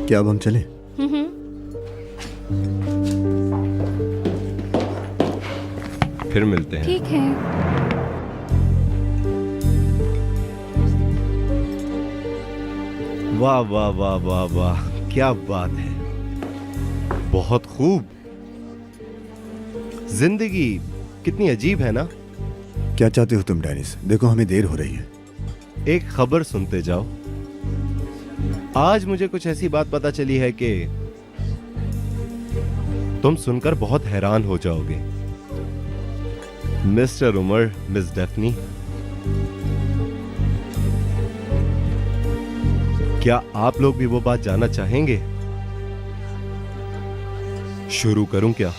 क्या अब हम चलें? फिर मिलते हैं। ठीक है। वाह वाह वाह वाह वाह, क्या बात है, बहुत खूब। जिंदगी कितनी अजीब है ना। क्या चाहते हो तुम डेनिस? देखो हमें देर हो रही है। एक खबर सुनते जाओ। आज मुझे कुछ ऐसी बात पता चली है कि तुम सुनकर बहुत हैरान हो जाओगे। मिस्टर उमर, मिस डेफनी, क्या आप लोग भी वो बात जानना चाहेंगे? शुरू करूं क्या?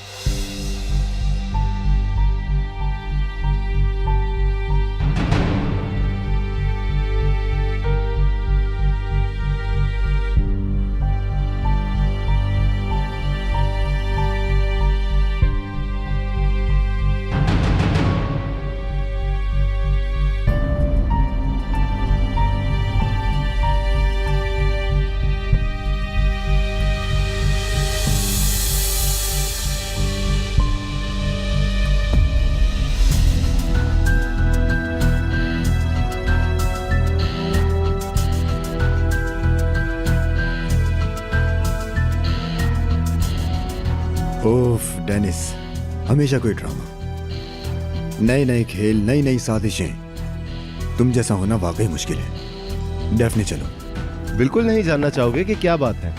ओफ डेनिस, हमेशा कोई ड्रामा, नए नए खेल, नई नई साजिशें। तुम जैसा होना वाकई मुश्किल है। डेफनी चलो। बिल्कुल नहीं जानना चाहोगे कि क्या बात है?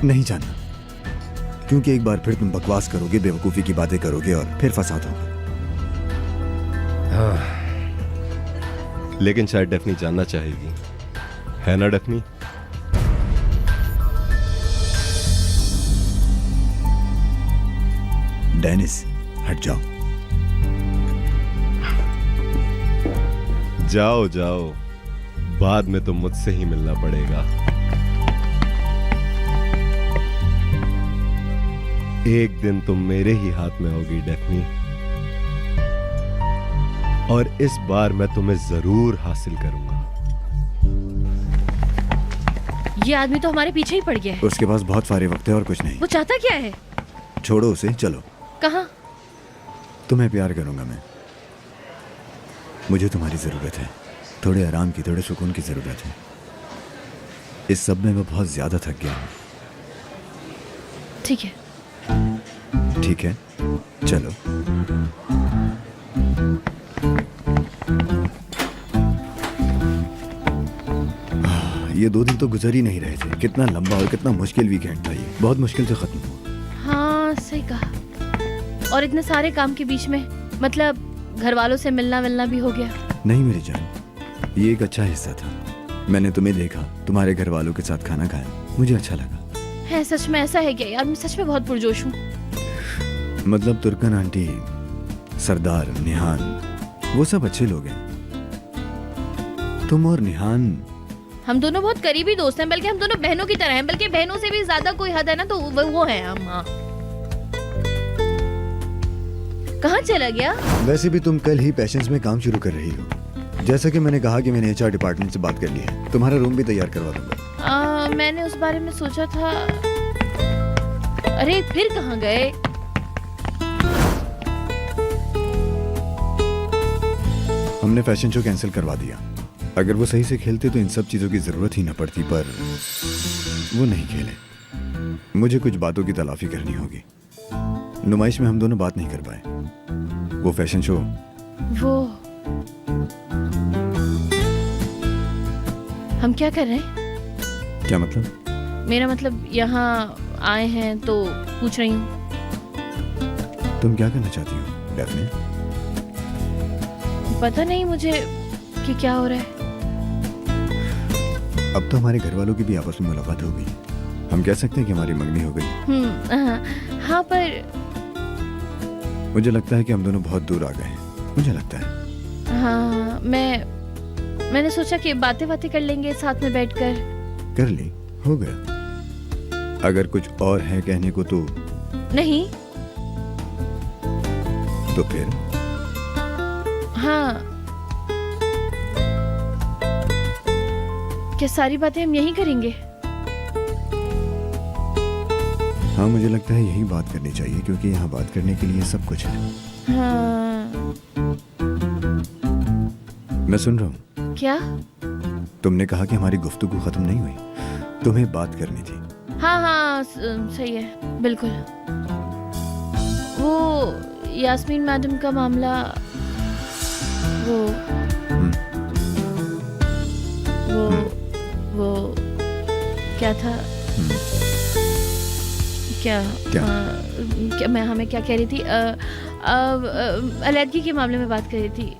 नहीं जानना, क्योंकि एक बार फिर तुम बकवास करोगे, बेवकूफी की बातें करोगे और फिर फसाद होगा। लेकिन शायद डेफनी जानना चाहेगी, है ना डेफनी? डेनिस हट जाओ। जाओ जाओ, बाद में तो मुझसे ही मिलना पड़ेगा। एक दिन तुम मेरे ही हाथ में होगी डेफनी, और इस बार मैं तुम्हें जरूर हासिल करूंगा। ये आदमी तो हमारे पीछे ही पड़ गया है। उसके पास बहुत सारे वक्त है और कुछ नहीं। वो चाहता क्या है? छोड़ो उसे, चलो। कहाँ? तुम्हें प्यार करूंगा मैं। मुझे तुम्हारी जरूरत है, थोड़े आराम की, थोड़े सुकून की जरूरत है। इस सब में मैं बहुत ज्यादा थक गया हूं। ठीक है। ठीक है, चलो। ये 2 दिन तो गुजर ही नहीं रहे थे। कितना लंबा और कितना मुश्किल वीकेंड था ये। बहुत मुश्किल से खत्म हुआ। हाँ सही कहा। और इतने सारे काम के बीच में, मतलब घर वालों से मिलना मिलना भी हो गया। नहीं मेरी जान, ये एक अच्छा हिस्सा था। मैंने तुम्हें देखा, तुम्हारे घर वालों के साथ खाना खाया, मुझे अच्छा लगा। है सच में? ऐसा है क्या यार? मैं सच में बहुत पुरजोश हूँ। मतलब तुर्कन आंटी, सरदार, निहान, वो सब अच्छे लोग हैं। तुम और निहान, हम दोनों बहुत करीबी दोस्त हैं, बल्कि हम दोनों बहनों की तरह हैं, बल्कि बहनों से भी ज्यादा कोई हद है ना तो वो है हम। हाँ। कहाँ चला गया? वैसे भी तुम कल ही पैशंस में काम शुरू कर रही हो। जैसा कि मैंने कहा कि मैंने एचआर डिपार्टमेंट से बात कर ली है। तुम्हारा रूम भी तैयार करवा दूंगा। मैंने उस बारे में सोचा था। अरे फिर कहाँ गए? हमने फैशन शो कैंसिल करवा दिया। अगर वो सही से खेलते तो इन सब चीजों की जरूरत ही न पड़ती, पर वो नहीं खेले। मुझे कुछ बातों की तलाफी करनी होगी। नुमाइश में हम दोनों बात नहीं कर पाए। वो फैशन शो, वो हम क्या कर रहे हैं? क्या मतलब? मेरा मतलब यहाँ आए हैं तो पूछ रही हूँ। तुम क्या करना चाहती हो डेफनी? पता नहीं मुझे कि क्या हो रहा है। अब तो हमारे घर वालों की भी आपस में मुलाकात हो गई। हम कह सकते हैं कि हमारी मंगनी हो गई। हाँ पर मुझे लगता है कि हम दोनों बहुत दूर आ गए हैं। मुझे लगता है। हाँ, मैंने सोचा कि बातें कर लेंगे साथ में बैठकर। कर ली, हो गया। अगर कुछ और है कहने को तो नहीं। तो फिर हाँ, क्या सारी बातें हम यहीं करेंगे? हाँ, मुझे लगता है यही बात करनी चाहिए क्योंकि यहाँ बात करने के लिए सब कुछ है। हाँ। मैं सुन रहा हूँ। क्या? तुमने कहा कि हमारी गुफ्तगू खत्म नहीं हुई, तुम्हें बात करनी थी। हाँ हाँ, सही है, बिल्कुल। वो यास्मीन मैडम का मामला, वो क्या था? क्या क्या मैं हमें क्या कह रही थी? अलैदगी के मामले में बात कर रही थी।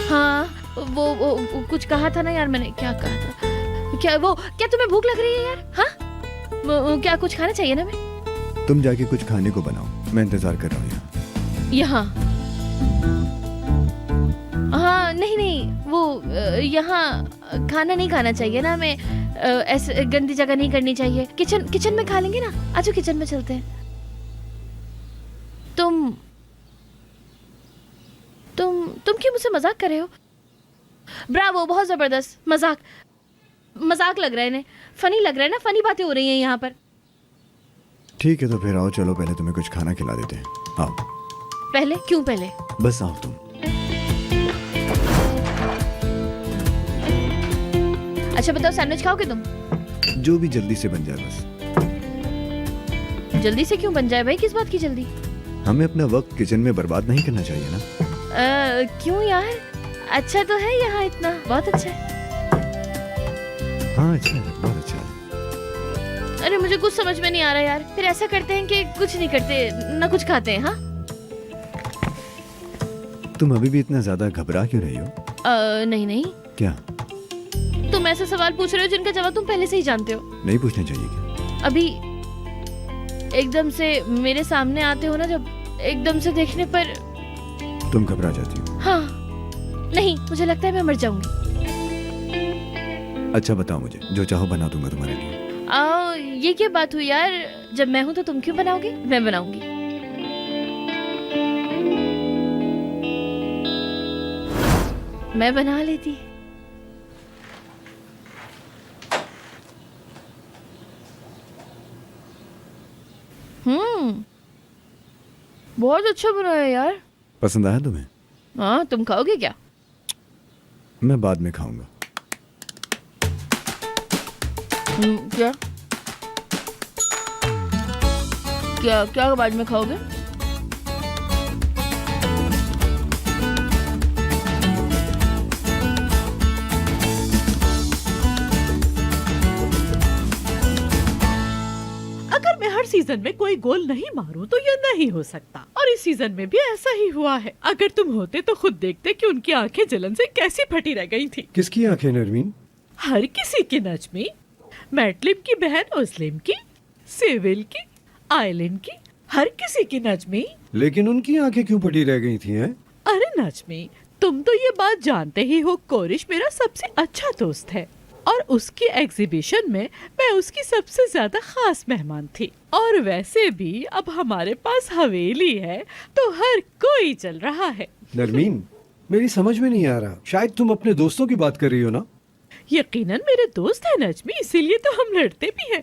हाँ, वो कुछ कहा था ना यार, मैंने क्या कहा था? क्या तुम्हें भूख लग रही है यार? हाँ, क्या कुछ खाना चाहिए ना? मैं तुम जाके कुछ खाने को बनाओ, मैं इंतजार कर रहा हूँ यहाँ। हाँ नहीं, वो यहाँ खाना नहीं खाना चाहिए ना, हमें ऐसे गंदी जगह नहीं करनी चाहिए। किचन में खा लेंगे ना, आजो किचन में चलते हैं। तुम क्यों मुझसे मजाक कर रहे हो? ब्रावो, बहुत जबरदस्त। मजाक लग रहा है इन्हें, फनी लग रहा है ना, फनी बातें हो रही हैं यहाँ पर। ठीक है तो फिर आओ, चलो पहले तुम्हें कुछ खाना खिला देते हैं। आओ। पहले? क्यों पहले? बस आओ तुम। अच्छा बताओ, सैंडविच खाओगे तुम? जो भी जल्दी से बन जाए बस। जल्दी से क्यों बन जाए भाई? किस बात की जल्दी? हमें अपना वक्त किचन में बर्बाद नहीं करना चाहिए ना। क्यों यार, अच्छा तो है यहाँ, इतना बहुत अच्छा है। हाँ अच्छा है, बहुत अच्छा है। अरे मुझे कुछ समझ में नहीं आ रहा यार। फिर ऐसा करते हैं कि कुछ नहीं करते ना कुछ खाते हैं। हाँ, तुम अभी भी इतना ज्यादा घबरा क्यों रही हो? नहीं। क्या? तुम ऐसे सवाल पूछ रहे हो जिनका जवाब तुम पहले से ही जानते हो। नहीं पूछना चाहिए क्या? अभी एकदम से मेरे सामने आते हो ना, जब एकदम से देखने पर तुम घबरा जाती हो। हाँ, नहीं, मुझे लगता है मैं मर जाऊंगी। अच्छा बताओ, मुझे जो चाहो बना दूंगा तुम्हारे लिए। ये क्या बात हुई यार? जब मैं हूं तो तुम क्यों बनाओगे? मैं बनाऊंगी। मैं बना लेती। बहुत अच्छा बना है यार। पसंद आया तुम्हें? हाँ, तुम खाओगे क्या? मैं बाद में खाऊंगा। क्या क्या क्या बाद में खाओगे? अगर मैं हर सीजन में कोई गोल नहीं मारूं तो ये नहीं हो सकता, और इस सीजन में भी ऐसा ही हुआ है। अगर तुम होते तो खुद देखते कि उनकी आंखें जलन से कैसी फटी रह गई थी। किसकी आंखें नरमीन? हर किसी की, नजमी, मैटलिम की बहन उस्लिम की, सिविल की, आयलिन की, हर किसी की नजमी। लेकिन उनकी आंखें क्यों फटी रह गई थी हैं? अरे नजमी, तुम तो ये बात जानते ही हो, कोरिश मेरा सबसे अच्छा दोस्त है और उसकी एग्जीबिशन में मैं उसकी सबसे ज्यादा खास मेहमान थी। और वैसे भी अब हमारे पास हवेली है तो हर कोई चल रहा है। नरमीन, मेरी समझ में नहीं आ रहा, शायद तुम अपने दोस्तों की बात कर रही हो ना? यकीनन मेरे दोस्त है नजमी, इसीलिए तो हम लड़ते भी हैं।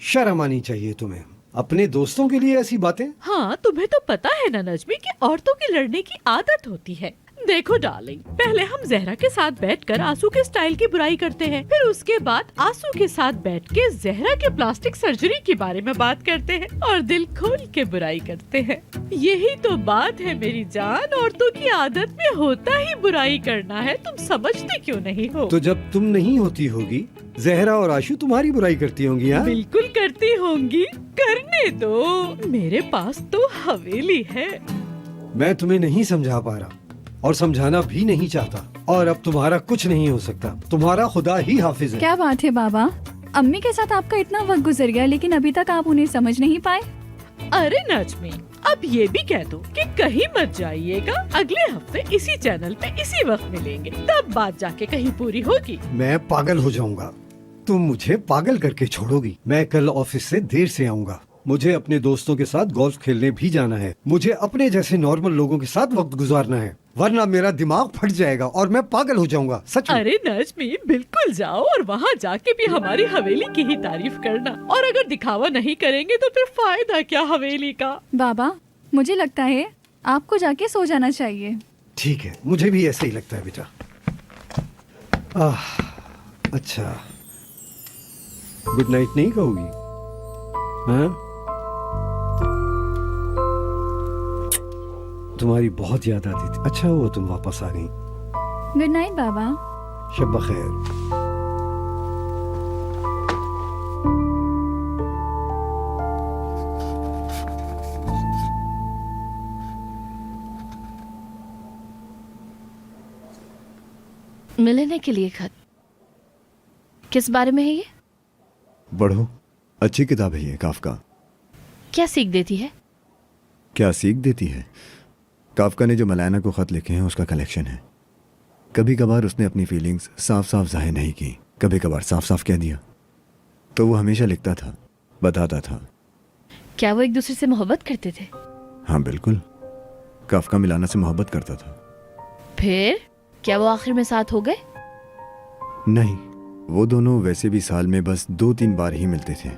शर्म आनी चाहिए तुम्हें, अपने दोस्तों के लिए ऐसी बातें। हाँ, तुम्हें तो पता है ना नजमी कि औरतों की लड़ने की आदत होती है। देखो डार्लिंग, पहले हम जहरा के साथ बैठकर आंसू के स्टाइल की बुराई करते हैं, फिर उसके बाद आंसू के साथ बैठ के जहरा के प्लास्टिक सर्जरी के बारे में बात करते हैं और दिल खोल के बुराई करते हैं। यही तो बात है मेरी जान, औरतों की आदत में होता ही बुराई करना है। तुम समझते क्यों नहीं हो? तो जब तुम नहीं होती होगी, जहरा और आशु तुम्हारी बुराई करती होंगी। हाँ, बिल्कुल करती होंगी, करने दो, मेरे पास तो हवेली है। मैं तुम्हें नहीं समझा पा रहा और समझाना भी नहीं चाहता, और अब तुम्हारा कुछ नहीं हो सकता, तुम्हारा खुदा ही हाफिज है। क्या बात है बाबा, अम्मी के साथ आपका इतना वक्त गुजर गया लेकिन अभी तक आप उन्हें समझ नहीं पाए। अरे नजमी, अब ये भी कह दो कि कहीं मत जाइएगा, अगले हफ्ते इसी चैनल पे इसी वक्त मिलेंगे, तब बात जाके कहीं पूरी होगी। मैं पागल हो जाऊंगा, तुम मुझे पागल करके छोड़ोगी। मैं कल ऑफिस से देर से आऊंगा, मुझे अपने दोस्तों के साथ गोल्फ खेलने भी जाना है। मुझे अपने जैसे नॉर्मल लोगों के साथ वक्त गुजारना है, वरना मेरा दिमाग फट जाएगा और मैं पागल हो जाऊंगा। सच में। अरे नजमी, बिल्कुल जाओ और वहाँ जाके भी हमारी हवेली की ही तारीफ करना। और अगर दिखावा नहीं करेंगे तो फिर फायदा क्या हवेली का। बाबा, मुझे लगता है आपको जाके सो जाना चाहिए। ठीक है, मुझे भी ऐसा ही लगता है बेटा। अच्छा, गुड नाइट नहीं कहोगी? हाँ? तुम्हारी बहुत याद आती थी। अच्छा हुआ तुम वापस आ गई। गुड नाइट बाबा। शब बखैर। मिलने के लिए खत? किस बारे में है ये? पढ़ो, अच्छी किताब है ये काफका। क्या सीख देती है? क्या सीख देती है? काफका ने जो मलायना को खत लिखे हैं उसका कलेक्शन है। कभी कभार उसने अपनी फीलिंग्स साफ साफ जाहिर नहीं की, कभी कभार साफ साफ कह दिया। तो वो हमेशा लिखता था, बताता था। क्या वो एक दूसरे से मोहब्बत करते थे? हाँ बिल्कुल, काफका मिलाना से मोहब्बत करता था। फिर क्या वो आखिर में साथ हो गए? नहीं, वो दोनों वैसे भी साल में बस 2-3 बार ही मिलते थे।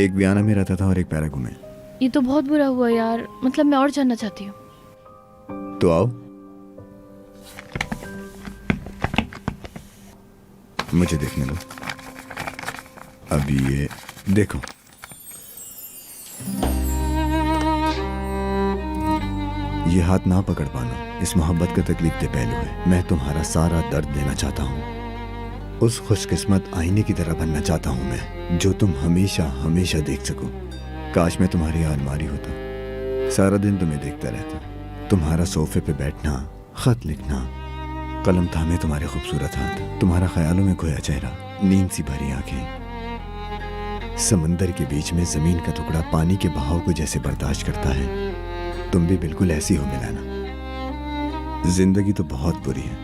एक वियना में रहता था और एक पैरागू में। ये तो बहुत बुरा हुआ यार, मतलब मैं और जानना चाहती हूँ। तो आओ, मुझे देखने दो। अभी ये देखो, ये हाथ ना पकड़ पाना इस मोहब्बत का तकलीफ दे पहलू है। मैं तुम्हारा सारा दर्द देना चाहता हूँ। उस खुशकिस्मत आईने की तरह बनना चाहता हूँ मैं, जो तुम हमेशा हमेशा देख सको। काश मैं तुम्हारी अलमारी होता, सारा दिन तुम्हें देखता रहता। तुम्हारा सोफे पे बैठना, खत लिखना, कलम थामे तुम्हारे खूबसूरत हाथ, तुम्हारा ख्यालों में खोया चेहरा, नींद सी भरी आंखें। समंदर के बीच में जमीन का टुकड़ा पानी के बहाव को जैसे बर्दाश्त करता है, तुम भी बिल्कुल ऐसी हो मिलाना। जिंदगी तो बहुत बुरी है।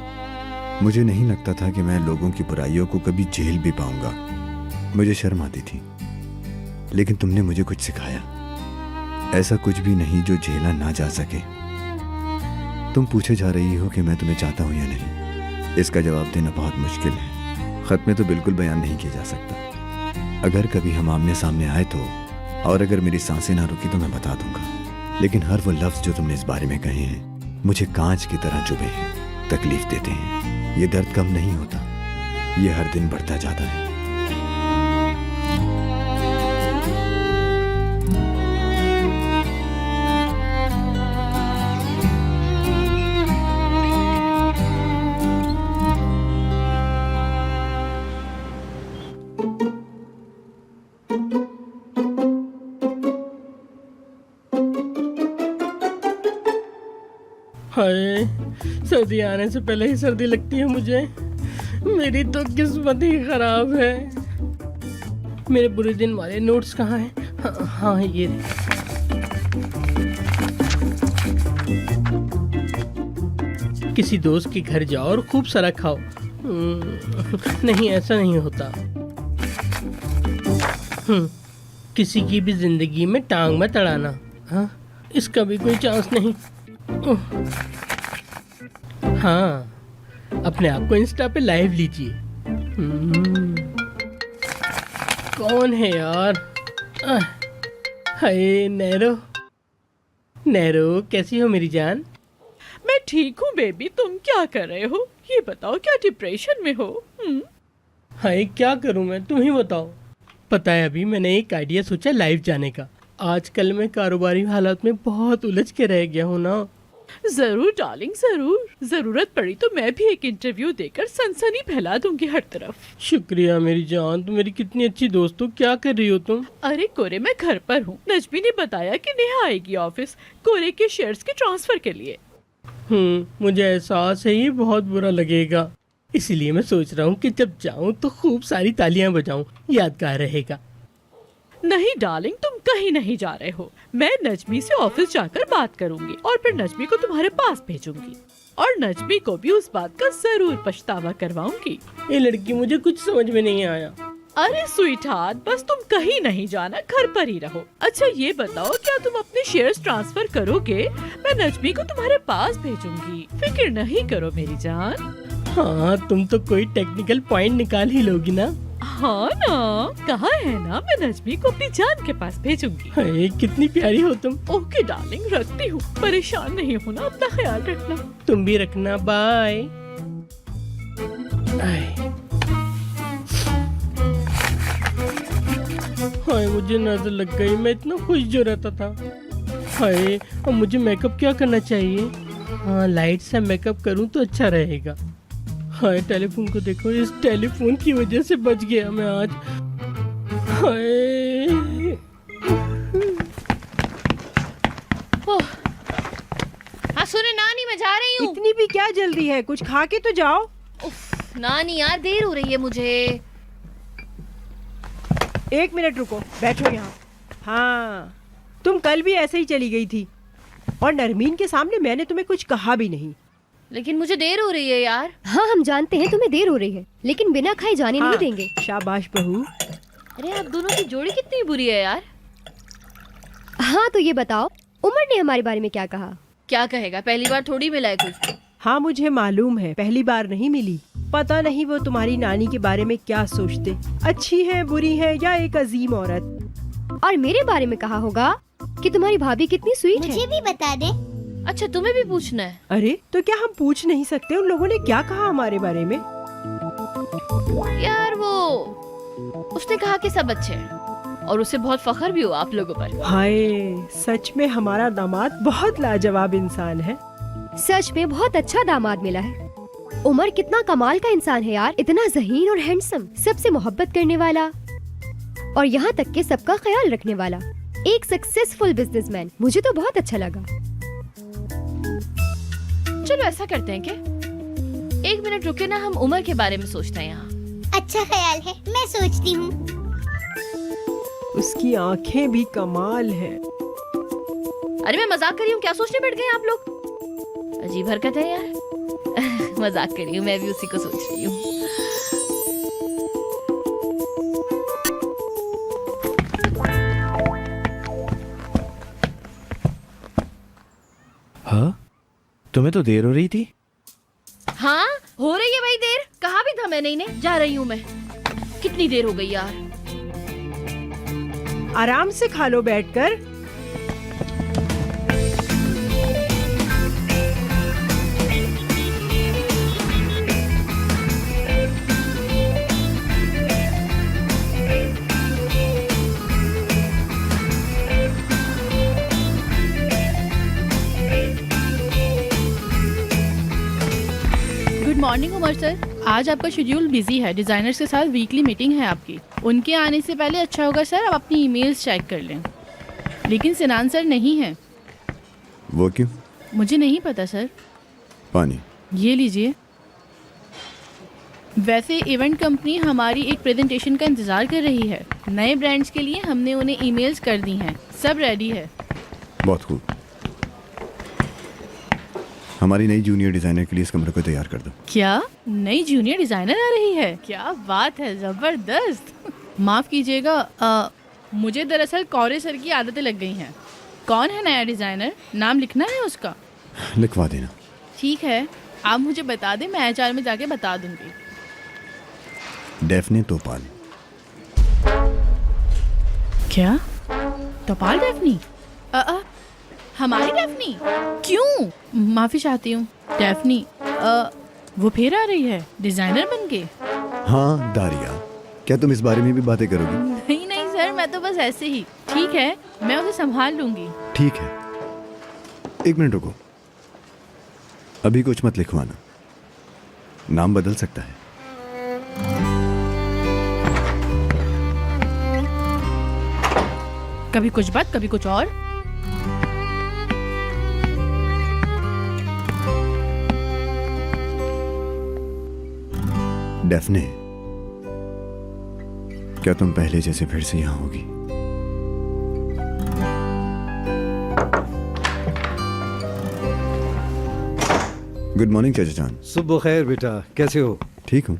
मुझे नहीं लगता था कि मैं लोगों की बुराइयों को कभी झेल भी पाऊंगा। मुझे शर्म आती थी, लेकिन तुमने मुझे कुछ सिखाया। ऐसा कुछ भी नहीं जो झेला ना जा सके। तुम पूछे जा रही हो कि मैं तुम्हें चाहता हूं या नहीं। इसका जवाब देना बहुत मुश्किल है, खत में तो बिल्कुल बयान नहीं किया जा सकता। अगर कभी हम आमने सामने आए तो, और अगर मेरी सांसें ना रुकी तो मैं बता दूंगा। लेकिन हर वो लफ्ज जो तुमने इस बारे में कहे हैं मुझे कांच की तरह चुभे हैं, तकलीफ देते हैं। ये दर्द कम नहीं होता, ये हर दिन बढ़ता जाता है। हाय, सर्दी आने से पहले ही सर्दी लगती है मुझे। मेरी तो किस्मत ही खराब है। मेरे बुरे दिन वाले नोट्स कहाँ हैं? हाँ, ये रहे। किसी दोस्त के घर जाओ और खूब सारा खाओ। नहीं, ऐसा नहीं होता। किसी की भी जिंदगी में टांग मत अड़ाना। हाँ, इसका भी कोई चांस नहीं। हाँ, अपने आप को इंस्टा पे लाइव लीजिए। कौन है यार? हाय नैरो, नैरो कैसी हो मेरी जान? मैं ठीक हूँ बेबी, तुम क्या कर रहे हो? ये बताओ, क्या डिप्रेशन में हो? हाय, क्या करूँ मैं, तुम ही बताओ। पता है, अभी मैंने एक आइडिया सोचा लाइव जाने का। आजकल मैं कारोबारी हालात में बहुत उलझ के रह गया हूँ ना। जरूर डार्लिंग, जरूर। जरूरत पड़ी तो मैं भी एक इंटरव्यू देकर सनसनी फैला दूंगी हर तरफ। शुक्रिया मेरी जान, तुम मेरी कितनी अच्छी दोस्त हो। क्या कर रही हो तुम? अरे कोरे, मैं घर पर हूँ। नजमी ने बताया कि नेहा आएगी ऑफिस कोरे के शेयर्स के ट्रांसफर के लिए। मुझे एहसास है ये बहुत बुरा लगेगा, इसीलिए मैं सोच रहा हूँ कि जब जाऊँ तो खूब सारी तालियां बजाऊं, यादगार रहेगा। नहीं डार्लिंग, तुम कहीं नहीं जा रहे हो। मैं नजमी से ऑफिस जाकर बात करूंगी और फिर नजमी को तुम्हारे पास भेजूंगी और नजमी को भी उस बात का जरूर पछतावा करवाऊंगी। ये लड़की, मुझे कुछ समझ में नहीं आया। अरे स्वीट हार्ट, बस तुम कहीं नहीं जाना, घर पर ही रहो। अच्छा ये बताओ, क्या तुम अपने शेयर्स ट्रांसफर करोगे? मैं नजमी को तुम्हारे पास भेजूंगी, फिक्र नहीं करो मेरी जान। हाँ, तुम तो कोई टेक्निकल पॉइंट निकाल ही लोगी ना। हाँ ना, कहा है ना, मैं नजमी को अपनी जान के पास भेजूंगी। हाय, कितनी प्यारी हो तुम। ओके डार्लिंग, रखती हूँ, परेशान नहीं होना, अपना ख्याल रखना। तुम भी रखना, बाय। हाय, मुझे नजर लग गई, मैं इतना खुश जो रहता था। हाय, अब मुझे मेकअप क्या करना चाहिए? हाँ, लाइट से मेकअप करूँ तो अच्छा रहेगा। हाय, टेलीफोन को देखो, इस टेलीफोन की वजह से बच गया मैं आज। हाय, हाँ सुने नानी, मैं जा रही हूँ। इतनी भी क्या जल्दी है, कुछ खा के तो जाओ। उफ, नानी यार देर हो रही है मुझे। 1 मिनट रुको, बैठो यहाँ। हाँ, तुम कल भी ऐसे ही चली गई थी और नरमीन के सामने मैंने तुम्हें कुछ कहा भी नहीं। लेकिन मुझे देर हो रही है यार। हाँ हम जानते हैं तुम्हें देर हो रही है, लेकिन बिना खाए जाने हाँ, नहीं देंगे। शाबाश बहू। अरे आप दोनों की जोड़ी कितनी बुरी है यार। हाँ तो ये बताओ, उमर ने हमारे बारे में क्या कहा? क्या कहेगा, पहली बार थोड़ी मिला है कुछ। हाँ मुझे मालूम है, पहली बार नहीं मिली। पता नहीं वो तुम्हारी नानी के बारे में क्या सोचते, अच्छी है, बुरी है या एक अजीम औरत। और मेरे बारे में कहा होगा कि तुम्हारी भाभी कितनी स्वीट है। मुझे भी बता दे। अच्छा तुम्हें भी पूछना है? अरे तो क्या हम पूछ नहीं सकते उन लोगों ने क्या कहा हमारे बारे में? यार वो उसने कहा कि सब अच्छे हैं और उसे बहुत फख्र भी हुआ आप लोगों पर। हाय, सच में हमारा दामाद बहुत लाजवाब इंसान है। सच में बहुत अच्छा दामाद मिला है। उमर कितना कमाल का इंसान है यार, इतना ज़हीन और हैंडसम, सबसे मोहब्बत करने वाला और यहाँ तक के सबका ख्याल रखने वाला, एक सक्सेसफुल बिजनेसमैन। मुझे तो बहुत अच्छा लगा। चलो ऐसा करते हैं क्या, 1 मिनट रुके ना, हम उमर के बारे में सोचते हैं यहाँ। अच्छा ख्याल है, मैं सोचती हूँ। उसकी आंखें भी कमाल है। अरे मैं मजाक कर रही हूँ, क्या सोचने बैठ गए आप लोग? अजीब हरकत है यार। मजाक कर रही हूँ, मैं भी उसी को सोच रही हूँ। हाँ, तुम्हें तो देर हो रही थी। हाँ हो रही है भाई देर, कहा भी था मैंने इन्हें, जा रही हूँ मैं। कितनी देर हो गई यार। आराम से खा लो बैठकर। गुड मॉर्निंग उमर सर, आज आपका शेड्यूल बिजी है, डिजाइनर्स के साथ वीकली मीटिंग है आपकी। उनके आने से पहले अच्छा होगा सर आप अपनी ईमेल्स चेक कर लें। लेकिन सिनान सर नहीं है। वो क्यों? मुझे नहीं पता सर। पानी ये लीजिए। वैसे इवेंट कंपनी हमारी एक प्रेजेंटेशन का इंतज़ार कर रही है। नए ब्रांड्स के लिए हमने उन्हें ईमेल्स कर दी हैं, सब रेडी है। बहुत खूब। हमारी नई जूनियर डिजाइनर के लिए इस कमरे को तैयार कर दो। क्या नई जूनियर डिजाइनर आ रही है? क्या बात है, जबरदस्त। माफ कीजिएगा, मुझे दरअसल कौरे सर की आदतें लग गई हैं। कौन है नया डिजाइनर, नाम लिखना है उसका? लिखवा देना। ठीक है, आप मुझे बता दें, मैं HR में जाके बता दूंगी। डेफने तोपाल। क्या? तोपाल डेफनी? हमारी डेफनी? क्यों? माफी चाहती हूँ डेफनी। वो फिर आ रही है डिजाइनर बन के? हाँ दारिया, क्या तुम इस बारे में भी बातें करोगी? नहीं नहीं सर, मैं तो बस ऐसे ही। ठीक है, मैं उसे संभाल लूंगी। ठीक है, 1 मिनट रुको, अभी कुछ मत लिखवाना, नाम बदल सकता है। कभी कुछ बात, कभी कुछ और। डेफने, क्या तुम पहले जैसे फिर से यहाँ होगी? गुड मॉर्निंग चाचा जान। सुबह खैर बेटा, कैसे हो? ठीक हूँ।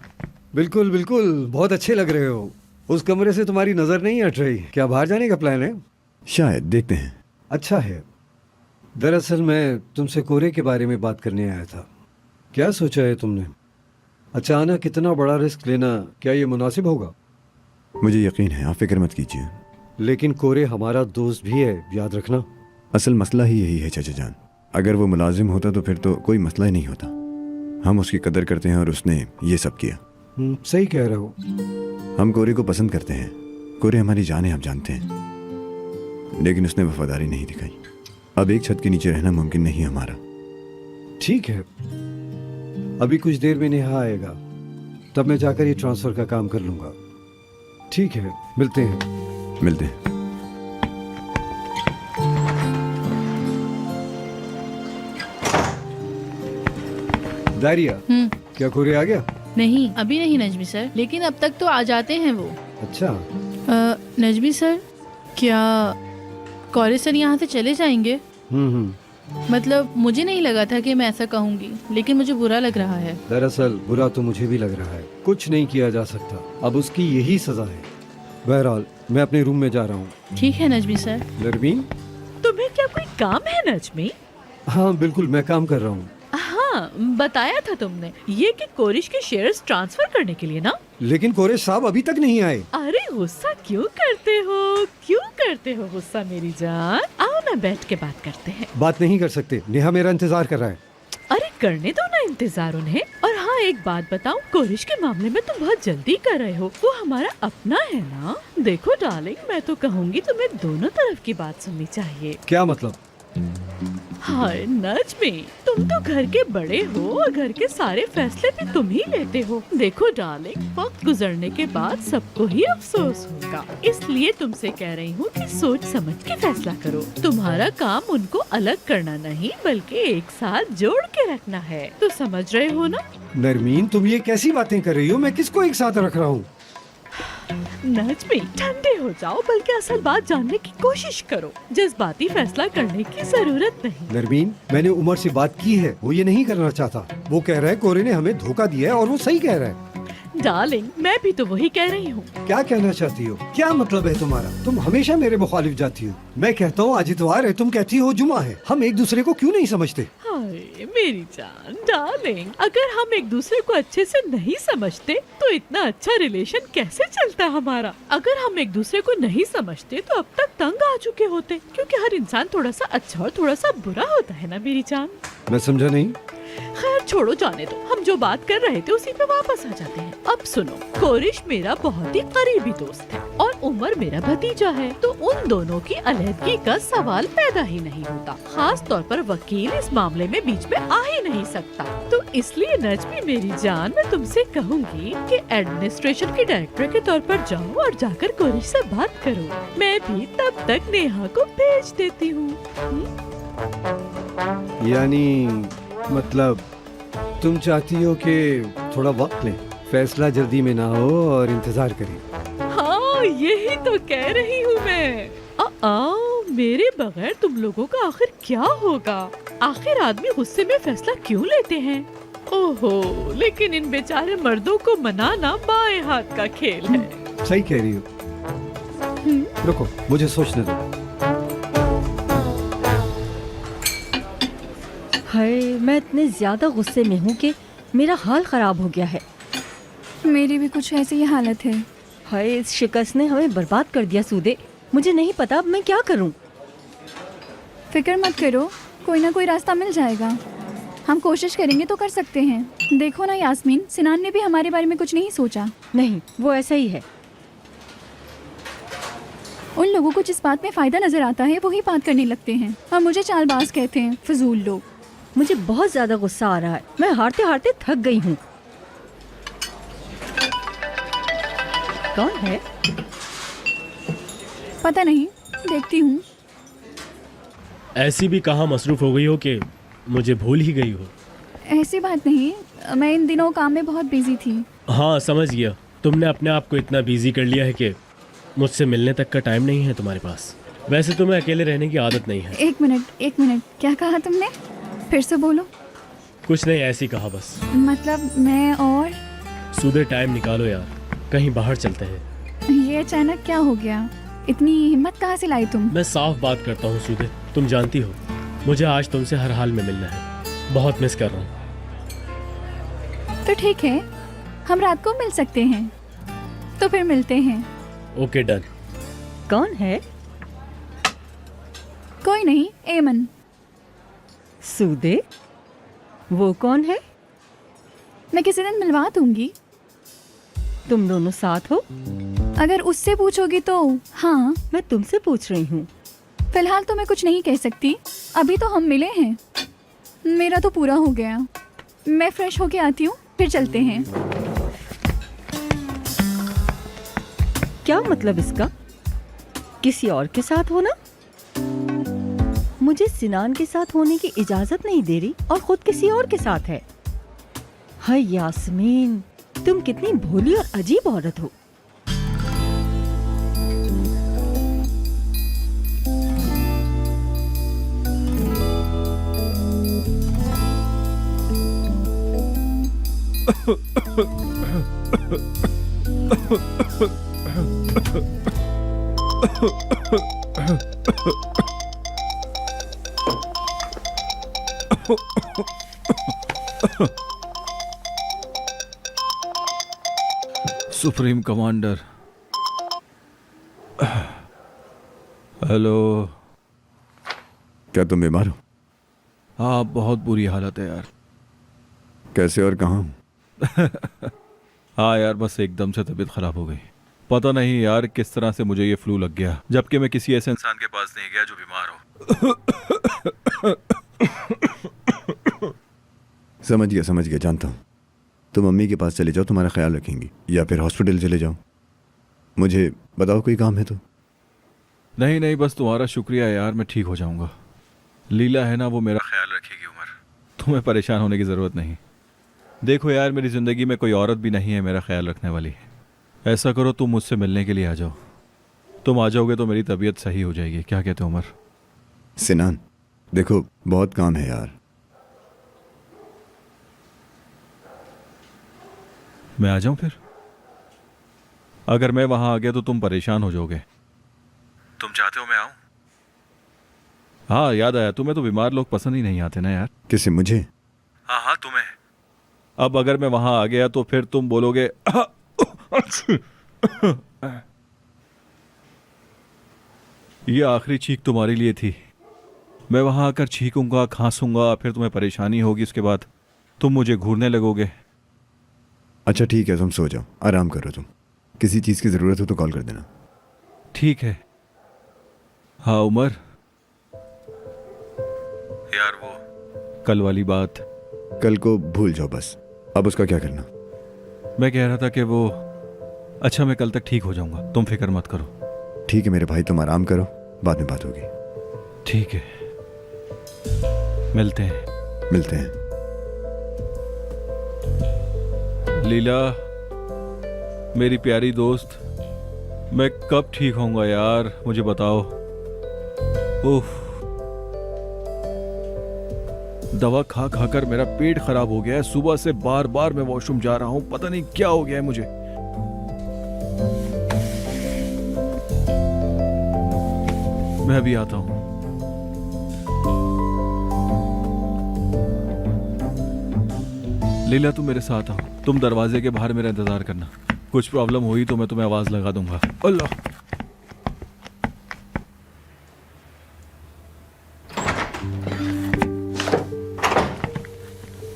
बिल्कुल बिल्कुल, बहुत अच्छे लग रहे हो। उस कमरे से तुम्हारी नजर नहीं हट रही। क्या बाहर जाने का प्लान है? शायद, देखते हैं। अच्छा है। दरअसल मैं तुमसे कोरे के बारे में बात करने आया था। क्या सोचा है तुमने? अचानक इतना बड़ा रिस्क लेना, क्या ये मुनासिब होगा? मुझे यकीन है, आप फिक्र मत कीजिए। लेकिन कोरे हमारा दोस्त भी है, याद रखना। असल मसला ही यही है चाचा जान। अगर वो मुलाजिम होता तो फिर तो कोई मसला ही नहीं होता। हम उसकी कदर करते हैं और उसने ये सब किया। सही कह रहे हो। हम कोरे को पसंद करते हैं। कोरे हमारी जान है, आप जानते हैं। लेकिन उसने वफादारी नहीं दिखाई। अब एक छत के नीचे रहना मुमकिन नहीं हमारा। ठीक है, अभी कुछ देर में नेहा आएगा, तब मैं जाकर ये ट्रांसफर का काम कर लूंगा। ठीक है, मिलते हैं। मिलते हैं। दारिया, क्या कोरे आ गया? नहीं, अभी नहीं नजमी सर, लेकिन अब तक तो आ जाते हैं वो। अच्छा। नजमी सर, क्या कौरे सर यहाँ से चले जाएंगे? मतलब मुझे नहीं लगा था कि मैं ऐसा कहूँगी, लेकिन मुझे बुरा लग रहा है। दरअसल बुरा तो मुझे भी लग रहा है। कुछ नहीं किया जा सकता, अब उसकी यही सजा है। बहरहाल मैं अपने रूम में जा रहा हूँ। ठीक है नजमी सर। नरमीन, तुम्हें क्या कोई काम है नजमी? हाँ बिल्कुल, मैं काम कर रहा हूँ। हाँ, बताया था तुमने ये कि कोरिश के शेयर्स ट्रांसफर करने के लिए ना। लेकिन कोरे साहब अभी तक नहीं आए। अरे गुस्सा क्यों करते हो, क्यों करते हो गुस्सा मेरी जान? आओ ना, बैठ के बात करते हैं। बात नहीं कर सकते, नेहा मेरा इंतजार कर रहा है। अरे करने दो ना इंतजार उन्हें। और हाँ, एक बात बताऊं, कोरिश के मामले में तुम बहुत जल्दी कर रहे हो। वो हमारा अपना है ना। देखो डार्लिंग, मैं तो कहूँगी तुम्हें दोनों तरफ की बात सुननी चाहिए। क्या मतलब? हाय नजमी, तुम तो घर के बड़े हो और घर के सारे फैसले भी तुम ही लेते हो। देखो डार्लिंग, वक्त गुजरने के बाद सबको ही अफसोस होगा, इसलिए तुमसे कह रही हूँ कि सोच समझ के फैसला करो। तुम्हारा काम उनको अलग करना नहीं, बल्कि एक साथ जोड़ के रखना है। तो समझ रहे हो ना? नरमीन, तुम ये कैसी बातें कर रही हो? मैं किसको एक साथ रख रहा हूँ? नजमी, ठंडे हो जाओ, बल्कि असल बात जानने की कोशिश करो। जज्बाती फैसला करने की जरूरत नहीं। नरमीन, मैंने उमर से बात की है, वो ये नहीं करना चाहता। वो कह रहा है कोरे ने हमें धोखा दिया है, और वो सही कह रहा है। डार्लिंग, मैं भी तो वही कह रही हूँ। क्या कहना चाहती हो? क्या मतलब है तुम्हारा? तुम हमेशा मेरे मुखालिफ जाती हो। मैं कहता हूँ आज इतवार है, तुम कहती हो जुमा है। हम एक दूसरे को क्यों नहीं समझते? हाय मेरी जान, डार्लिंग, अगर हम एक दूसरे को अच्छे से नहीं समझते तो इतना अच्छा रिलेशन कैसे चलता हमारा? अगर हम एक दूसरे को नहीं समझते तो अब तक तंग आ चुके होते, क्योंकि हर इंसान थोड़ा सा अच्छा और थोड़ा सा बुरा होता है ना मेरी जान। मैं समझा नहीं। खैर छोड़ो, जाने दो। हम जो बात कर रहे थे उसी पे वापस आ जाते हैं। अब सुनो, कोरिश मेरा बहुत ही करीबी दोस्त है और उमर मेरा भतीजा है, तो उन दोनों की अलहदगी का सवाल पैदा ही नहीं होता। खास तौर पर वकील इस मामले में बीच में आ ही नहीं सकता। तो इसलिए नजमी मेरी जान, मैं तुमसे कहूँगी कि एडमिनिस्ट्रेशन के डायरेक्टर के तौर पर जाओ और जाकर कोरिश से बात करो। मैं भी तब तक नेहा को भेज देती हूँ। यानी मतलब तुम चाहती हो कि थोड़ा वक्त लें, फैसला जल्दी में ना हो और इंतजार करें। हाँ, यही तो कह रही हूँ मैं। मेरे बगैर तुम लोगों का आखिर क्या होगा? आखिर आदमी गुस्से में फैसला क्यों लेते हैं? ओहो, लेकिन इन बेचारे मर्दों को मनाना बाएं हाथ का खेल है। सही कह रही हो। रुको, मुझे सोचने दो। हाय, मैं इतने ज्यादा गुस्से में हूँ कि मेरा हाल खराब हो गया है। मेरी भी कुछ ऐसी ही हालत है। हाय, इस शिकस्त ने हमें बर्बाद कर दिया सूदे। मुझे नहीं पता अब मैं क्या करूँ। फिक्र मत करो, कोई ना कोई रास्ता मिल जाएगा। हम कोशिश करेंगे तो कर सकते हैं। देखो ना यास्मीन, सिनान ने भी हमारे बारे में कुछ नहीं सोचा। नहीं, वो ऐसा ही है। उन लोगों को जिस बात में फायदा नजर आता है वही बात करने लगते हैं, और मुझे चालबाज कहते हैं, फजूल लोग। मुझे बहुत ज्यादा गुस्सा आ रहा है। मैं हारते हारते थक गई हूँ। कौन है? पता नहीं, देखती हूँ। ऐसी भी कहाँ मसरूफ हो गई हो कि मुझे भूल ही गई हो? ऐसी बात नहीं, मैं इन दिनों काम में बहुत बिजी थी। हाँ समझ गया, तुमने अपने आप को इतना बिजी कर लिया है कि मुझसे मिलने तक का टाइम नहीं है तुम्हारे पास। वैसे तुम्हें अकेले रहने की आदत नहीं है। एक मिनट, क्या कहा तुमने? फिर से बोलो। कुछ नहीं, ऐसी कहा बस। मतलब मैं और सूदे टाइम निकालो यार, कहीं बाहर चलते हैं। ये अचानक क्या हो गया? इतनी हिम्मत कहाँ से लाई तुम? मैं साफ बात करता हूँ सूदे, तुम जानती हो मुझे आज तुमसे हर हाल में मिलना है। बहुत मिस कर रहा हूँ। तो ठीक है, हम रात को मिल सकते हैं। तो फिर मिलते हैं। Okay done. कौन है? कोई नहीं, एमन। सूदे, वो कौन है? मैं किसी दिन मिलवा दूंगी। तुम दोनों साथ हो? अगर उससे पूछोगी तो हाँ। मैं तुमसे पूछ रही हूँ। फिलहाल तो मैं कुछ नहीं कह सकती, अभी तो हम मिले हैं। मेरा तो पूरा हो गया। मैं फ्रेश होके आती हूँ, फिर चलते हैं। क्या मतलब इसका? किसी और के साथ होना? मुझे सिनान के साथ होने की इजाजत नहीं दे रही और खुद किसी और के साथ है। हाय यास्मीन, तुम कितनी भोली और अजीब औरत हो। Supreme commander. हेलो। क्या तुम बीमार हो? हाँ, बहुत बुरी हालत है यार। कैसे और कहाँ हो? हाँ यार, बस एकदम से तबीयत खराब हो गई। पता नहीं यार किस तरह से मुझे ये फ्लू लग गया, जबकि मैं किसी ऐसे इंसान के पास नहीं गया जो बीमार हो। समझ गया, जानता हूँ। तुम मम्मी के पास चले जाओ, तुम्हारा ख्याल रखेंगी, या फिर हॉस्पिटल चले जाओ। मुझे बताओ, कोई काम है तो? नहीं, बस तुम्हारा शुक्रिया यार, मैं ठीक हो जाऊंगा। लीला है ना, वो मेरा ख्याल रखेगी उमर। तुम्हें परेशान होने की ज़रूरत नहीं। देखो यार, मेरी ज़िंदगी में कोई औरत भी नहीं है मेरा ख्याल रखने वाली। ऐसा करो, तुम मुझसे मिलने के लिए आ जाओ। तुम आ जाओगे तो मेरी तबीयत सही हो जाएगी। क्या कहते हो उमर? सिनान, देखो बहुत काम है यार। मैं आ जाऊं फिर? अगर मैं वहां आ गया तो तुम परेशान हो जाओगे। तुम चाहते हो मैं आऊं? हाँ, याद आया, तुम्हें तो बीमार लोग पसंद ही नहीं आते ना यार। किसे, मुझे? हाँ, तुम्हें। अब अगर मैं वहां आ गया तो फिर तुम बोलोगे ये आखिरी चीख तुम्हारे लिए थी। मैं वहां आकर चीखूंगा, खांसूंगा, फिर तुम्हें परेशानी होगी। उसके बाद तुम मुझे घूरने लगोगे। अच्छा ठीक है, तुम सो जाओ, आराम करो। तुम किसी चीज़ की ज़रूरत हो तो कॉल कर देना। ठीक है। हाँ उमर, यार वो कल वाली बात, कल को भूल जाओ बस। अब उसका क्या करना? मैं कह रहा था कि वो, अच्छा मैं कल तक ठीक हो जाऊंगा, तुम फिक्र मत करो। ठीक है मेरे भाई, तुम आराम करो, बाद में बात होगी। ठीक है, मिलते हैं। लीला, मेरी प्यारी दोस्त, मैं कब ठीक होऊंगा यार, मुझे बताओ। उफ, दवा खा खाकर मेरा पेट खराब हो गया है। सुबह से बार बार मैं वॉशरूम जा रहा हूं, पता नहीं क्या हो गया है मुझे। मैं अभी आता हूं। लीला, तुम मेरे साथ आओ। तुम दरवाजे के बाहर मेरा इंतजार करना। कुछ प्रॉब्लम हुई तो मैं तुम्हें आवाज लगा दूंगा। अल्लाह।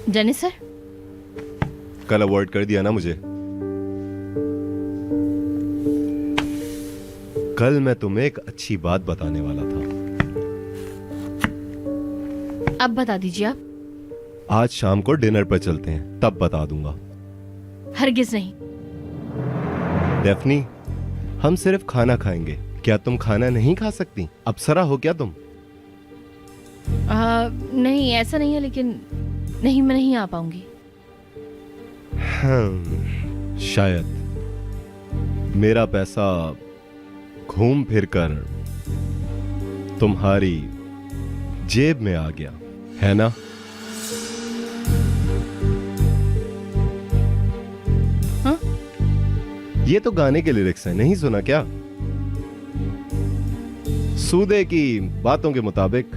डेनिस सर, कल अवॉइड कर दिया ना मुझे। कल मैं तुम्हें एक अच्छी बात बताने वाला था। अब बता दीजिए आप। आज शाम को डिनर पर चलते हैं, तब बता दूंगा। हरगिज नहीं। डेफनी, हम सिर्फ खाना खाएंगे। क्या तुम खाना नहीं खा सकती? अप्सरा हो क्या तुम? नहीं, ऐसा नहीं है, लेकिन नहीं, मैं नहीं आ पाऊंगी। शायद मेरा पैसा घूम फिर कर तुम्हारी जेब में आ गया है ना? ये तो गाने के लिरिक्स हैं, नहीं सुना क्या? सूदे की बातों के मुताबिक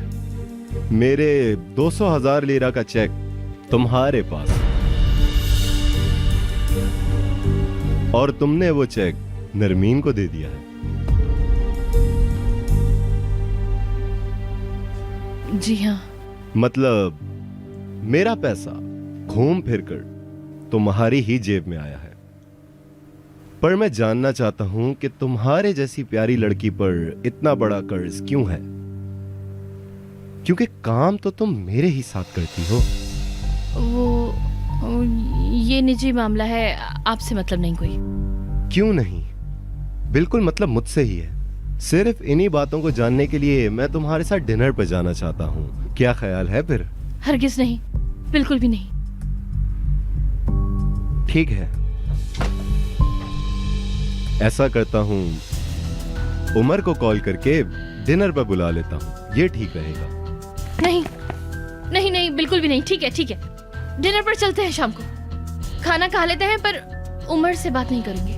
मेरे 200,000 लीरा का चेक तुम्हारे पास, और तुमने वो चेक नरमीन को दे दिया है। जी हाँ। मतलब मेरा पैसा घूम फिर कर तुम्हारी ही जेब में आया है। पर मैं जानना चाहता हूं कि तुम्हारे जैसी प्यारी लड़की पर इतना बड़ा कर्ज क्यों है? क्योंकि काम तो तुम मेरे ही साथ करती हो। वो ये निजी मामला है, आपसे मतलब नहीं कोई। क्यों नहीं? बिल्कुल मतलब मुझसे ही है। सिर्फ इन्हीं बातों को जानने के लिए मैं तुम्हारे साथ डिनर पर जाना चाहता हूँ। क्या ख्याल है फिर? हरगिज नहीं, बिल्कुल भी नहीं। ठीक है, ऐसा करता हूँ, उमर को कॉल करके डिनर पर बुला लेता हूँ। ये ठीक रहेगा? नहीं नहीं नहीं, बिल्कुल भी नहीं। ठीक है ठीक है, डिनर पर चलते हैं शाम को। खाना खा लेते हैं, पर उमर से बात नहीं करेंगे।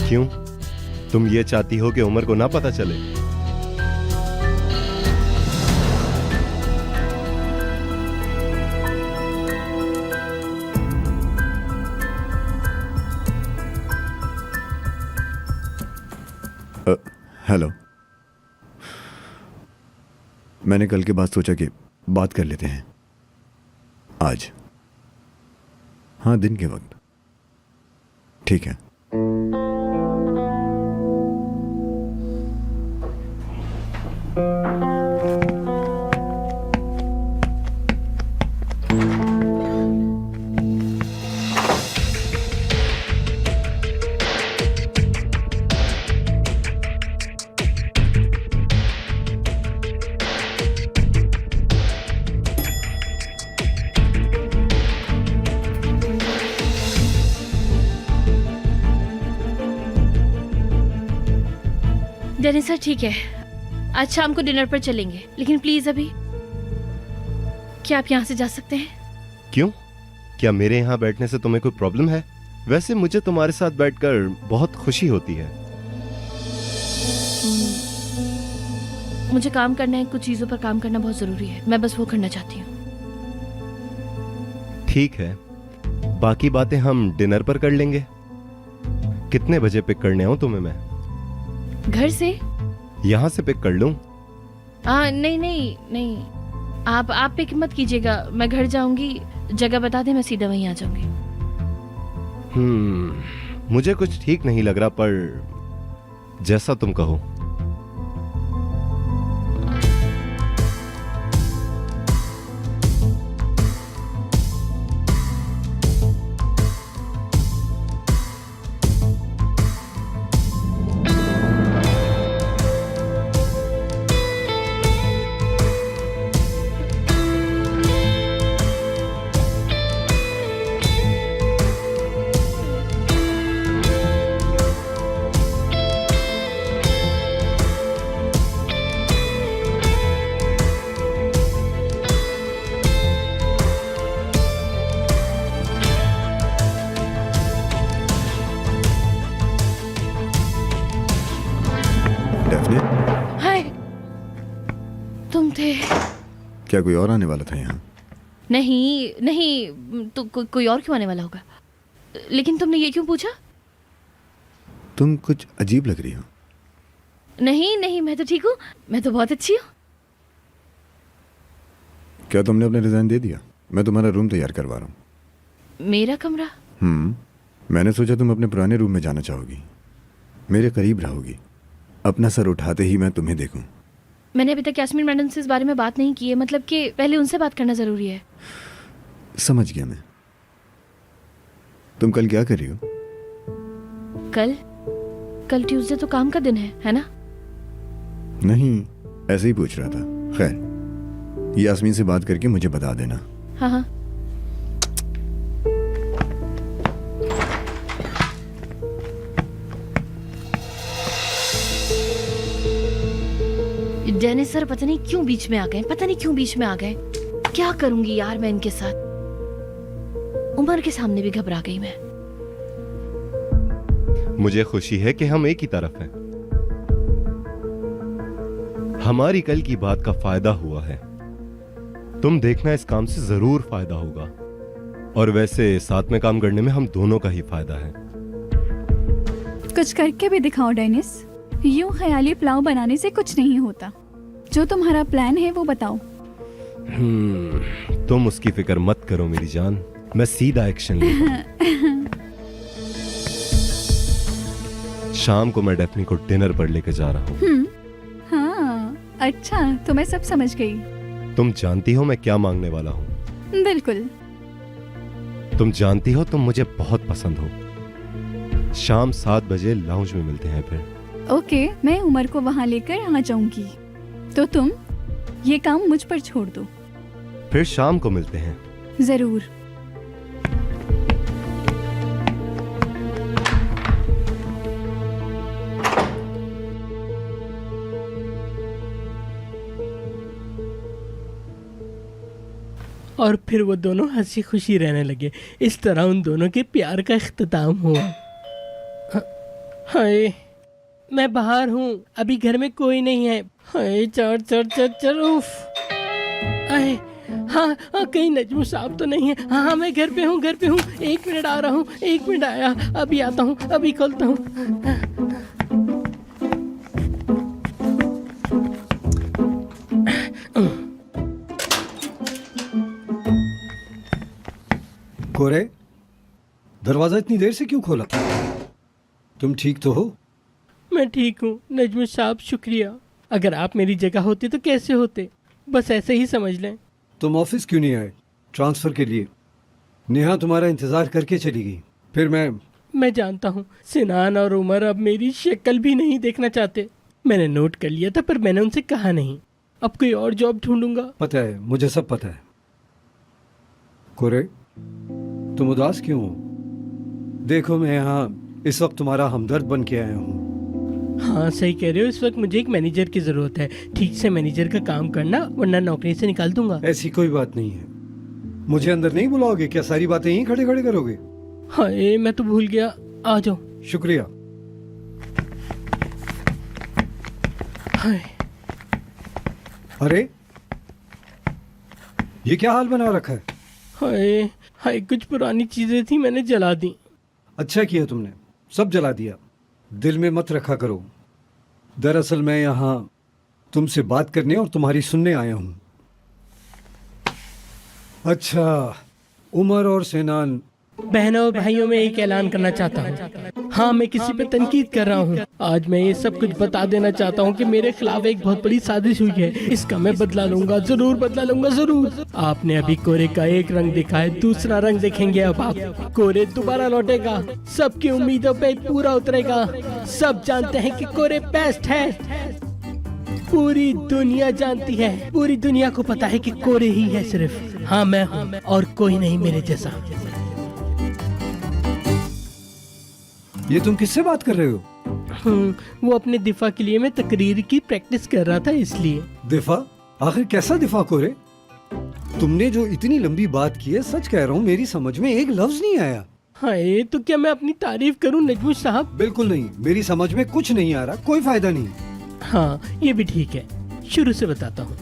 क्यों? तुम ये चाहती हो कि उमर को ना पता चले? हेलो। मैंने कल के बाद सोचा कि बात कर लेते हैं आज। हाँ, दिन के वक्त। ठीक है। डेनिस सर, ठीक है, आज शाम को डिनर पर चलेंगे, लेकिन प्लीज अभी क्या आप यहाँ से जा सकते हैं? क्यों? क्या मेरे यहाँ बैठने से तुम्हें कोई प्रॉब्लम है? वैसे मुझे तुम्हारे साथ बैठकर बहुत खुशी होती है। मुझे काम करना है, कुछ चीजों पर काम करना बहुत जरूरी है। मैं बस वो करना चाहती हूँ। ठीक है, बाकी बातें हम डिनर पर कर लेंगे। कितने बजे पिक करने आऊं तुम्हें मैं? घर से? यहाँ से पिक कर लूं? नहीं नहीं नहीं, आप पिक मत कीजिएगा। मैं घर जाऊंगी, जगह बता दे, मैं सीधा वहीं आ जाऊंगी। मुझे कुछ ठीक नहीं लग रहा, पर जैसा तुम कहो। हाय, तुम थे? क्या कोई और आने वाला था यहाँ? नहीं नहीं, तो कोई और क्यों आने वाला होगा? लेकिन तुमने ये क्यों पूछा? तुम कुछ अजीब लग रही हो। नहीं नहीं, मैं तो ठीक हूँ, मैं तो बहुत अच्छी हूँ। क्या तुमने अपने रिजाइन दे दिया? मैं तुम्हारा रूम तैयार करवा रहा हूँ। मेरा कमरा? मैंने सोचा तुम अपने पुराने रूम में जाना चाहोगी, मेरे करीब रहोगी, अपना सर उठाते ही मैं तुम्हें देखूं। मैंने अभी तक यास्मीन मैडम से इस बारे में बात नहीं की है, मतलब कि पहले उनसे बात करना जरूरी है। समझ गया मैं। तुम कल क्या कर रही हो? कल ट्यूसडे तो काम का दिन है ना? नहीं, ऐसे ही पूछ रहा था। खैर, यास्मीन से बात करके मुझे बता देना। हाँ हाँ। डेनिस सर पता नहीं क्यों बीच में आ गए, पता नहीं क्यों बीच में आ गए। क्या करूंगी यार मैं इनके साथ? उमर के सामने भी घबरा गई मैं। मुझे खुशी है कि हम एक ही तरफ हैं। हमारी कल की बात का फायदा हुआ है। तुम देखना, इस काम से जरूर फायदा होगा। और वैसे साथ में काम करने में हम दोनों का ही फायदा है। कुछ करके भी दिखाओ डेनिस। यूं ख्याली प्लाव बनाने से कुछ नहीं होता। जो तुम्हारा प्लान है वो बताओ। तुम उसकी फिक्र मत करो मेरी जान, मैं सीधा एक्शन लूंगा। शाम को मैं डेफनी को डिनर पर लेकर जा रहा हूँ। हाँ, अच्छा, तो मैं सब समझ गई। तुम जानती हो मैं क्या मांगने वाला हूँ। बिल्कुल। तुम जानती हो तुम मुझे बहुत पसंद हो। शाम 7 बजे लाउंज में मिलते हैं फिर। ओके, मैं उमर को वहाँ लेकर आ जाऊंगी। तो तुम ये काम मुझ पर छोड़ दो। फिर शाम को मिलते हैं। जरूर। और फिर वो दोनों हंसी खुशी रहने लगे। इस तरह उन दोनों के प्यार का इख्तिताम हुआ। हाय, मैं बाहर हूँ, अभी घर में कोई नहीं है। हाय, चढ़ चढ़ चढ़ चढ़, उफ। आए, हाँ हाँ, कहीं नजमू साहब तो नहीं है। हाँ हाँ, मैं घर पे हूँ, घर पे हूँ। 1 मिनट आ रहा हूँ, 1 मिनट आया, अभी आता हूँ, अभी खोलता हूँ। कोरे, दरवाजा इतनी देर से क्यों खोला? तुम ठीक तो हो? मैं ठीक हूँ नजमू साहब, शुक्रिया। अगर आप मेरी जगह होते तो कैसे होते, बस ऐसे ही समझ लें। तुम ऑफिस क्यों नहीं आए ट्रांसफर के लिए? नेहा तुम्हारा इंतजार करके चली गई। फिर मैं जानता हूँ सिनान और उमर अब मेरी शक्ल भी नहीं देखना चाहते। मैंने नोट कर लिया था, पर मैंने उनसे कहा नहीं। अब कोई और जॉब ढूंढूंगा। पता है, मुझे सब पता है। कोरे, तुम उदास क्यों हो? देखो, मैं यहाँ इस वक्त तुम्हारा हमदर्द बन के आया हूँ। हाँ, सही कह रहे हो। इस वक्त मुझे एक मैनेजर की जरूरत है। ठीक से मैनेजर का काम करना, वरना नौकरी से निकाल दूंगा। ऐसी कोई बात नहीं है। मुझे अंदर नहीं बुलाओगे क्या? सारी बातें यहीं खड़े खड़े करोगे? हाँ, मैं तो भूल गया। आ जाओ। शुक्रिया। अरे, ये क्या हाल बना रखा है? हाय हाय, कुछ पुरानी चीजें थी, मैंने जला दी। अच्छा किया तुमने, सब जला दिया। दिल में मत रखा करो। दरअसल मैं यहाँ तुमसे बात करने और तुम्हारी सुनने आया हूँ। अच्छा, उमर और सेनान। बहनों और भाइयों में एक ऐलान करना चाहता हूँ। हाँ, मैं किसी पे तनकीद कर रहा हूँ। आज मैं ये सब कुछ बता देना चाहता हूँ कि मेरे खिलाफ एक बहुत बड़ी साजिश हुई है। इसका मैं बदला लूंगा, जरूर बदला लूंगा, जरूर। आपने अभी कोरे का एक रंग दिखा है, दूसरा रंग देखेंगे अब आप। कोरे दोबारा लौटेगा, सबकी उम्मीदों पे पूरा उतरेगा। सब जानते हैं कि कोरे बेस्ट है। पूरी दुनिया जानती है, पूरी दुनिया को पता है कि कोरे ही है सिर्फ। हाँ, मैं हूँ और कोई नहीं मेरे जैसा। ये तुम किससे बात कर रहे हो? वो अपने दिफा के लिए मैं तकरीर की प्रैक्टिस कर रहा था, इसलिए। दिफा? आखिर कैसा दिफा कोरे? तुमने जो इतनी लंबी बात की है, सच कह रहा हूँ मेरी समझ में एक लफ्ज नहीं आया। हाँ, तो क्या मैं अपनी तारीफ करूँ नजमू साहब? बिल्कुल नहीं, मेरी समझ में कुछ नहीं आ रहा, कोई फायदा नहीं। हाँ, ये भी ठीक है। शुरू से बताता हूँ।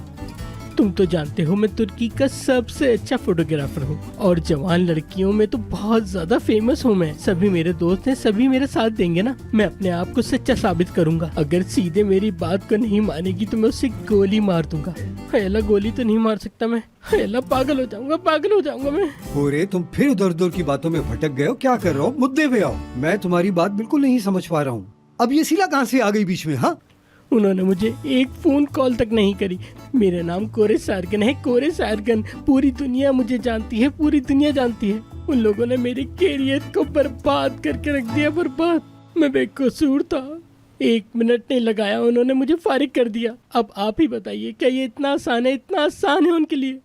तुम तो जानते हो मैं तुर्की का सबसे अच्छा फोटोग्राफर हूँ और जवान लड़कियों में तो बहुत ज्यादा फेमस हूँ मैं। सभी मेरे दोस्त हैं, सभी मेरा साथ देंगे ना। मैं अपने आप को सच्चा साबित करूंगा। अगर सीधे मेरी बात को नहीं मानेगी तो मैं उसे गोली मार दूंगा। हेला, गोली तो नहीं मार सकता मैं। हेला, पागल हो जाऊंगा, पागल हो जाऊंगा मैं। अरे, तुम फिर उधर उधर की बातों में भटक गए हो। क्या कर रहे हो? मुद्दे पे आओ। मैं तुम्हारी बात बिल्कुल नहीं समझ पा रहा हूँ। अब ये सिला कहाँ से आ गई बीच में? हाँ, उन्होंने मुझे एक फोन कॉल तक नहीं करी। मेरा नाम कोरे सारगन है, कोरे सारगन। पूरी दुनिया मुझे जानती है, पूरी दुनिया जानती है। उन लोगों ने मेरे कैरियर को बर्बाद करके रख दिया, बर्बाद। मैं बेकसूर था। 1 मिनट नहीं लगाया, उन्होंने मुझे फारिग कर दिया। अब आप ही बताइए, क्या ये इतना आसान है? इतना आसान है उनके लिए?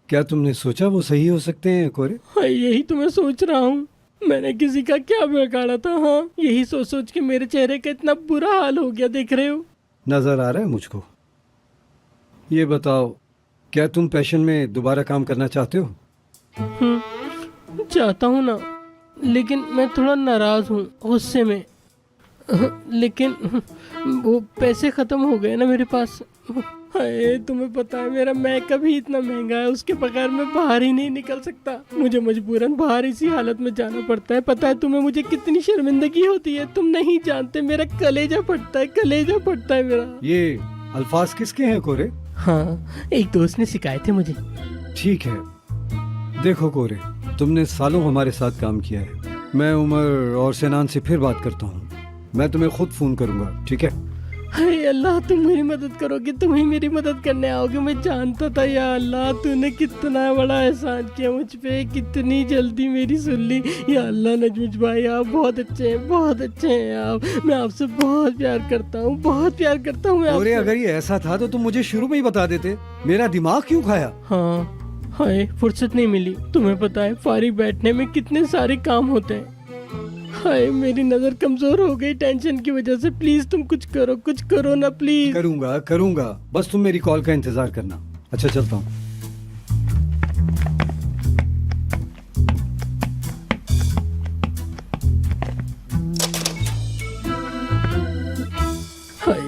क्या तुमने सोचा वो सही हो सकते हैं कोरे? हाँ, यही तो मैं सोच रहा हूँ। मैंने किसी का क्या बिगाड़ा था? हाँ, यही सोच सोच के मेरे चेहरे का इतना बुरा हाल हो गया, देख रहे हो। नजर आ रहा है मुझको। ये बताओ, क्या तुम पैशन में दोबारा काम करना चाहते हो? चाहता हूँ ना, लेकिन मैं थोड़ा नाराज हूँ, गुस्से में। लेकिन वो पैसे ख़त्म हो गए ना मेरे पास। हाय, तुम्हें पता है मेरा मेकअप ही इतना महंगा है, उसके बगैर मैं बाहर ही नहीं निकल सकता। मुझे मजबूरन बाहर इसी हालत में जाना पड़ता है। पता है तुम्हें मुझे कितनी शर्मिंदगी होती है, तुम नहीं जानते। मेरा कलेजा फटता है, कलेजा फटता है मेरा। ये अल्फाज किसके हैं कोरे? हाँ, एक दोस्त ने सिखाए थे मुझे। ठीक है, देखो कोरे, तुमने सालों हमारे साथ काम किया है। मैं उमर और सिनान से फिर बात करता हूँ। मैं तुम्हें खुद फोन करूंगा, ठीक है? हाय अल्लाह, तुम मेरी मदद करोगे, तुम ही मेरी मदद करने आओगे। मैं जानता था या अल्लाह, तूने कितना बड़ा एहसान किया मुझ पे, कितनी जल्दी मेरी सुन ली। या अल्लाह नजमुश भाई, आप बहुत अच्छे हैं, बहुत अच्छे हैं आप। मैं आपसे बहुत प्यार करता हूँ, बहुत प्यार करता हूँ मैं कोरे, आपसे। अगर ये ऐसा था तो तुम मुझे शुरू में ही बता देते। मेरा दिमाग क्यों खाया? हाँ, हाय फुर्सत नहीं मिली। तुम्हें पता है फारिग बैठने में कितने सारे काम होते हैं। हाय, मेरी नजर कमजोर हो गई टेंशन की वजह से। प्लीज तुम कुछ करो ना प्लीज। करूंगा करूंगा, बस तुम मेरी कॉल का इंतजार करना। अच्छा, चलता हूँ। हाय,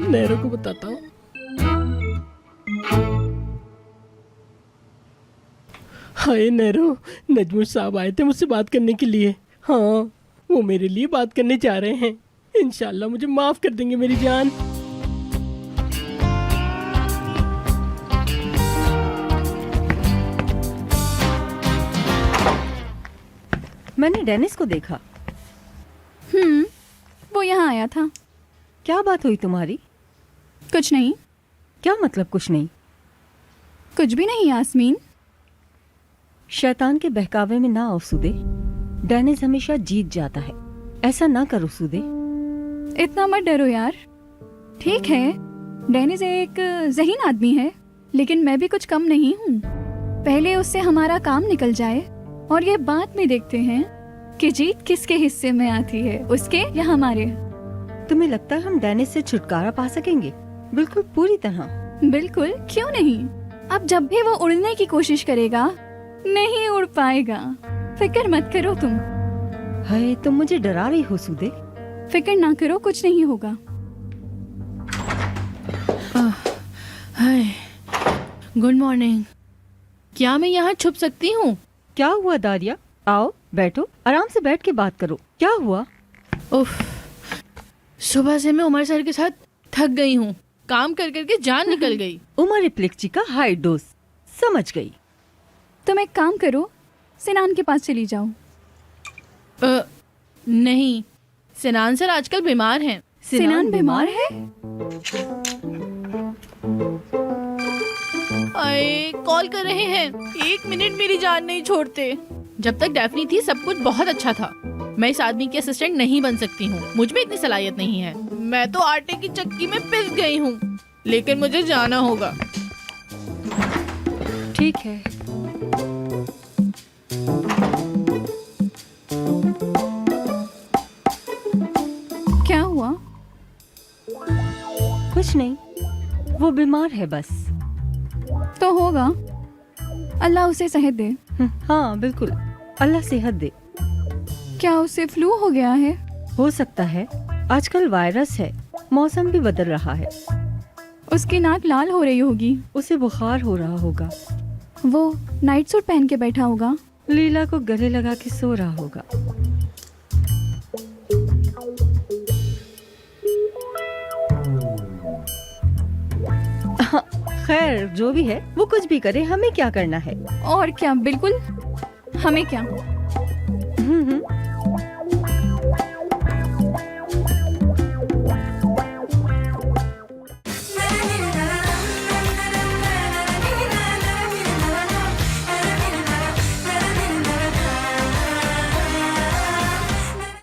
नेहरू को बताता हूँ। हाय नेहरू, नजमुश साहब आए थे मुझसे बात करने के लिए। हाँ, वो मेरे लिए बात करने जा रहे हैं। इंशाल्लाह मुझे माफ कर देंगे मेरी जान। मैंने डेनिस को देखा। वो यहाँ आया था। क्या बात हुई तुम्हारी? कुछ नहीं। क्या मतलब कुछ नहीं? कुछ भी नहीं यास्मीन। शैतान के बहकावे में ना आओ सुदे। डेनिस हमेशा जीत जाता है, ऐसा ना करो सुदे। इतना मत डरो यार। ठीक है, डेनिस एक ज़हीन आदमी है, लेकिन मैं भी कुछ कम नहीं हूँ। पहले उससे हमारा काम निकल जाए और ये बाद में देखते हैं कि जीत किसके हिस्से में आती है, उसके या हमारे। तुम्हें लगता है हम डेनिस से छुटकारा पा सकेंगे? बिल्कुल पूरी तरह। बिल्कुल, क्यों नहीं। अब जब भी वो उड़ने की कोशिश करेगा, नहीं उड़ पाएगा। फिक्र मत करो तुम। हाय, तुम मुझे डरा रही हो सुदे। फिक्र ना करो, कुछ नहीं होगा। हाय, गुड मॉर्निंग। क्या मैं यहाँ छुप सकती हूँ? क्या हुआ दारिया? आओ बैठो, आराम से बैठ के बात करो। क्या हुआ? उफ, सुबह से मैं उमर सर के साथ थक गई हूँ। काम कर करके जान निकल गई। उमर रिप्लेक्ची का हाई डोज। समझ गई। तुम एक काम करो, सिनान के पास चली जाओ। नहीं, सिनान सर आजकल बीमार हैं। सिनान बीमार है? आए, कॉल कर रहे हैं। 1 मिनट मेरी जान नहीं छोड़ते। जब तक डैफनी थी सब कुछ बहुत अच्छा था। मैं इस आदमी की असिस्टेंट नहीं बन सकती हूँ, मुझ में इतनी सलाहियत नहीं है। मैं तो आटे की चक्की में पिस गई हूँ, लेकिन मुझे जाना होगा। ठीक है। क्या हुआ? कुछ नहीं, वो बीमार है बस। तो होगा, अल्लाह उसे सेहत दे। हाँ बिल्कुल, अल्लाह सेहत दे। क्या उसे फ्लू हो गया है? हो सकता है, आजकल वायरस है, मौसम भी बदल रहा है। उसकी नाक लाल हो रही होगी। उसे बुखार हो रहा होगा। वो नाइट सूट पहन के बैठा होगा। लीला को गले लगा के सो रहा होगा। खैर, जो भी है वो कुछ भी करे, हमें क्या करना है? और क्या, बिल्कुल हमें क्या।